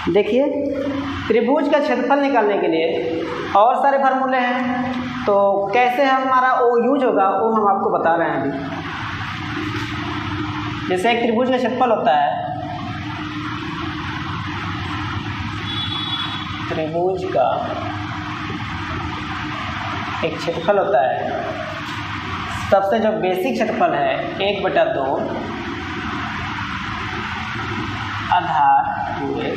देखिए त्रिभुज का क्षेत्रफल निकालने के लिए और सारे फार्मूले हैं, तो कैसे हमारा ओ यूज होगा वो हम आपको बता रहे हैं अभी। जैसे एक त्रिभुज का क्षेत्रफल होता है, त्रिभुज का एक क्षेत्रफल होता है, सबसे जो बेसिक क्षेत्रफल है 1/2 आधार पूरे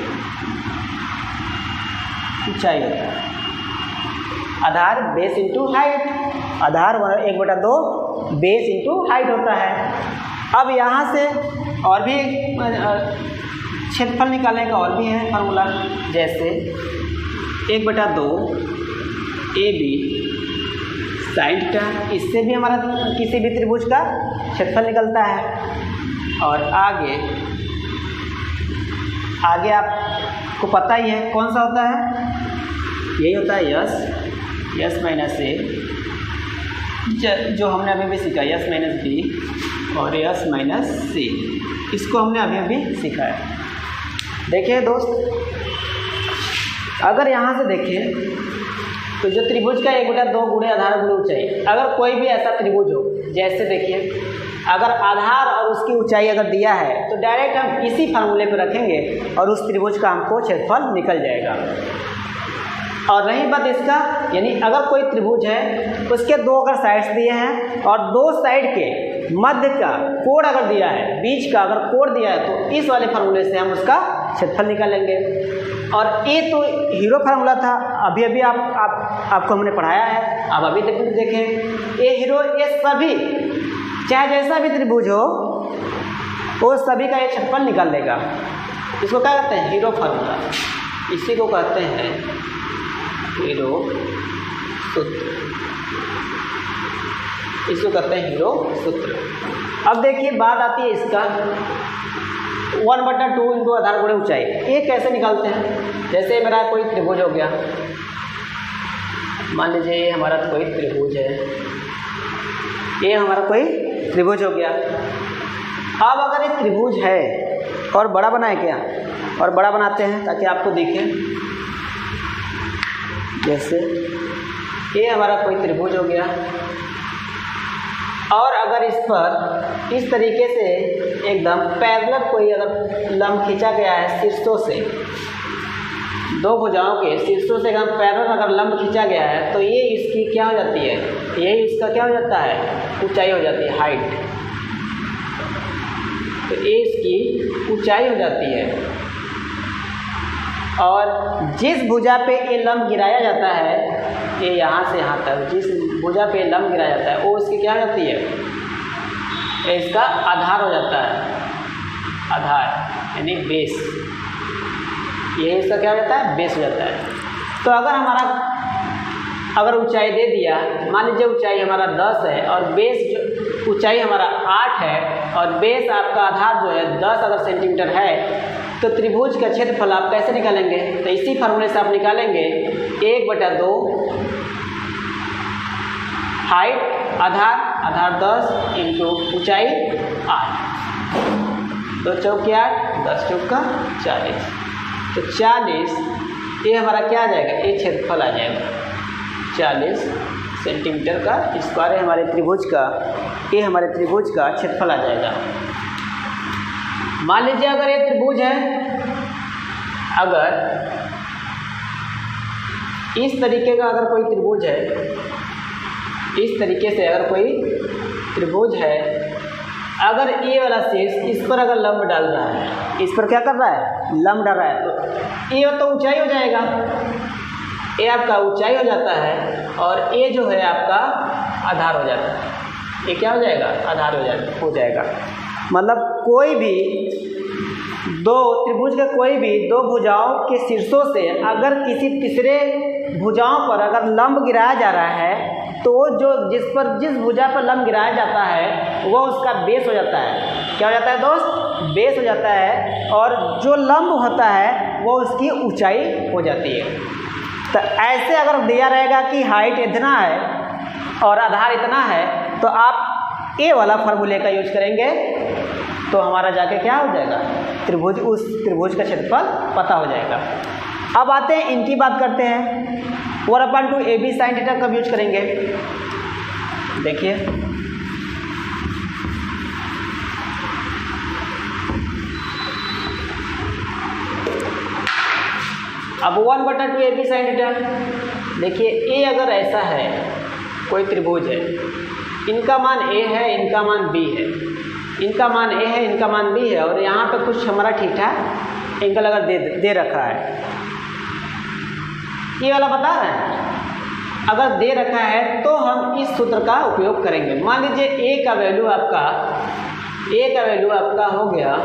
ऊंचाई होता है। आधार बेस इंटू हाइट, आधार 1/2 बेस इंटू हाइट होता है। अब यहाँ से और भी क्षेत्रफल निकालने का और भी है फार्मूला, जैसे 1/2 AB साइन थीटा, इससे भी हमारा किसी भी त्रिभुज का क्षेत्रफल निकलता है। और आगे आपको पता ही है कौन सा होता है, यही होता है यस माइनस ए, जो हमने अभी भी सीखा, यस माइनस बी और यस माइनस सी, इसको हमने अभी सीखा है। देखिए दोस्त, अगर यहाँ से देखें तो जो त्रिभुज का 1/2 गुणे आधार गुणे ऊंचाई, अगर कोई भी ऐसा त्रिभुज हो, जैसे देखिए अगर आधार और उसकी ऊंचाई अगर दिया है तो डायरेक्ट हम इसी फार्मूले पर रखेंगे और उस त्रिभुज का हमको क्षेत्रफल निकल जाएगा। और रही बात इसका, यानी अगर कोई त्रिभुज है उसके 2 अगर साइड्स दिए हैं और 2 साइड के मध्य का कोण अगर दिया है, बीच का अगर कोण दिया है, तो इस वाले फार्मूले से हम उसका क्षेत्रफल निकालेंगे। और ये तो हीरो फार्मूला था, अभी आपको हमने पढ़ाया है, अब अभी देखें ये हीरो, ये सभी चाहे जैसा भी त्रिभुज हो वो सभी का ये क्षेत्रफल निकाल लेगा। इसको क्या कहते हैं, हीरो फार्मूला, इसी को कहते हैं हीरो सूत्र, इसको कहते हैं हीरो सूत्र। अब देखिए बात आती है इसका 1/2 इंटू आधार गुणे ऊंचाई, ये कैसे निकालते हैं। जैसे मेरा कोई त्रिभुज हो गया, मान लीजिए ये हमारा कोई त्रिभुज है, ये हमारा कोई त्रिभुज हो गया। अब अगर एक त्रिभुज है और बड़ा बनाए क्या, और बड़ा बनाते हैं ताकि आपको दिखे, जैसे ये हमारा कोई त्रिभुज हो गया और अगर इस पर इस तरीके से एकदम पैरेलल कोई अगर लंब खींचा गया है शीर्षों से, 2 भुजाओं के शीर्षों से एकदम पैरेलल अगर लंब खींचा गया है, तो ये इसकी क्या हो जाती है, यही इसका क्या हो जाता है, ऊंचाई हो जाती है, हाइट। तो ये इसकी ऊंचाई हो जाती है। और जिस भुजा पे ये लंब गिराया जाता है, ये यहाँ से यहाँ तक जिस भुजा पे लंब गिराया जाता है वो इसकी क्या हो जाती है, इसका आधार हो जाता है, आधार यानी बेस, ये इसका क्या हो जाता है, बेस हो जाता है। तो अगर ऊंचाई दे दिया, मान लीजिए ऊंचाई हमारा 10 है और बेस जो ऊंचाई हमारा 8 है और बेस आपका आधार जो है 10 अगर सेंटीमीटर है, तो त्रिभुज का क्षेत्रफल आप कैसे निकालेंगे, तो इसी फार्मूले से आप निकालेंगे 1/2 हाइट आधार 10 इंटू ऊंचाई 8, 2 चौके 8, 10 चौका 40, तो 40 ये हमारा क्या आ जाएगा, ये क्षेत्रफल आ जाएगा 40 सेंटीमीटर का स्क्वायर है हमारे त्रिभुज का, ये हमारे त्रिभुज का क्षेत्रफल आ जाएगा। मान लीजिए अगर ये त्रिभुज है, अगर इस तरीके का अगर कोई त्रिभुज है, इस तरीके से अगर कोई त्रिभुज है, अगर ये वाला शीर्ष इस पर अगर लंब डाल रहा है, इस पर क्या कर रहा है, लंब डाल रहा है, तो ये तो ऊंचाई हो जाएगा, ये आपका ऊंचाई हो जाता है और ये जो है आपका आधार हो जाता है, ये क्या हो जाएगा, आधार हो जाएगा। मतलब कोई भी त्रिभुज के कोई भी 2 भुजाओं के शीर्षों से अगर किसी तीसरे भुजाओं पर अगर लंब गिराया जा रहा है, तो जिस भुजा पर लंब गिराया जाता है वो उसका बेस हो जाता है। क्या हो जाता है दोस्त, बेस हो जाता है, और जो लंब होता है वो उसकी ऊंचाई हो जाती है। तो ऐसे अगर दिया रहेगा कि हाइट इतना है और आधार इतना है, तो आप ए वाला फार्मूले का यूज करेंगे तो हमारा जाके क्या हो जाएगा, त्रिभुज, उस त्रिभुज का क्षेत्रफल पता हो जाएगा। अब आते हैं इनकी बात करते हैं। 4/2 AB sin थीटा कब यूज करेंगे, देखिए अब 1/2 AB sin थीटा, देखिए A अगर ऐसा है, कोई त्रिभुज है, इनका मान A है, इनका मान B है, इनका मान A है, इनका मान B है, और यहाँ पे कुछ हमारा ठीक ठाक एंगल अगर दे रखा है, ये वाला बता रहे हैं, अगर दे रखा है तो हम इस सूत्र का उपयोग करेंगे। मान लीजिए A का वैल्यू आपका हो गया,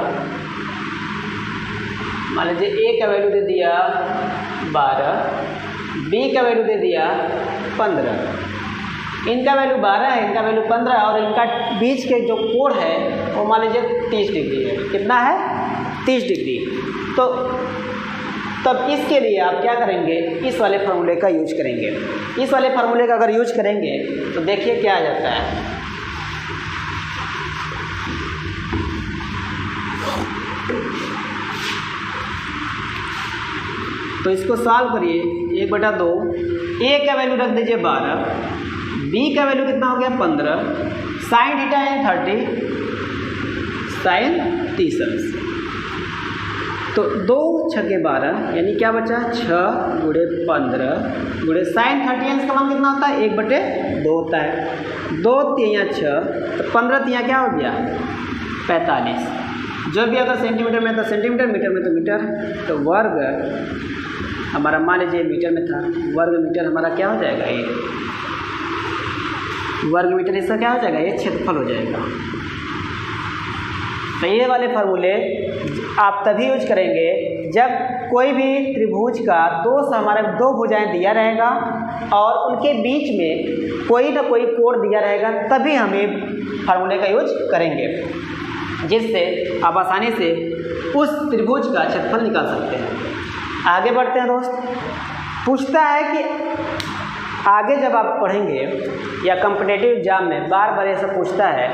मान लीजिए A का वैल्यू दे दिया 12, B का वैल्यू दे दिया 15, इनका वैल्यू 12 है, इनका वैल्यू 15, और इनका बीच के जो कोण है वो मान लीजिए 30 डिग्री है। कितना है, 30 डिग्री। तो तब इसके लिए आप क्या करेंगे, इस वाले फार्मूले का यूज करेंगे। इस वाले फार्मूले का अगर यूज करेंगे तो देखिए क्या आ जाता है, तो इसको सॉल्व करिए। 1/2, A का वैल्यू रख दीजिए 12, B का वैल्यू कितना हो गया 15, साइन थीटा है 30, साइन 30, तो 2 छके 12 यानी क्या बचा 6 गुणे 15 गुणे साइन 30 का मान कितना होता है, 1/2 होता है। 2 तिया 6, तो 15 तिया क्या हो गया 45, जो भी अगर सेंटीमीटर में तो सेंटीमीटर, मीटर में तो मीटर, तो वर्ग हमारा मान लीजिए मीटर में था, वर्ग मीटर हमारा क्या हो जाएगा, ये वर्ग मीटर, इसका क्या हो जाएगा, ये क्षेत्रफल हो जाएगा। तो ये वाले फार्मूले आप तभी यूज करेंगे जब कोई भी त्रिभुज का हमारे दो भुजाएं दिया रहेगा और उनके बीच में कोई ना कोई कोण दिया रहेगा, तभी हम ये फार्मूले का यूज करेंगे, जिससे आप आसानी से उस त्रिभुज का क्षेत्रफल निकाल सकते हैं। आगे बढ़ते हैं दोस्त। पूछता है कि आगे जब आप पढ़ेंगे या कॉम्पिटिटिव एग्जाम में बार बार ऐसा पूछता है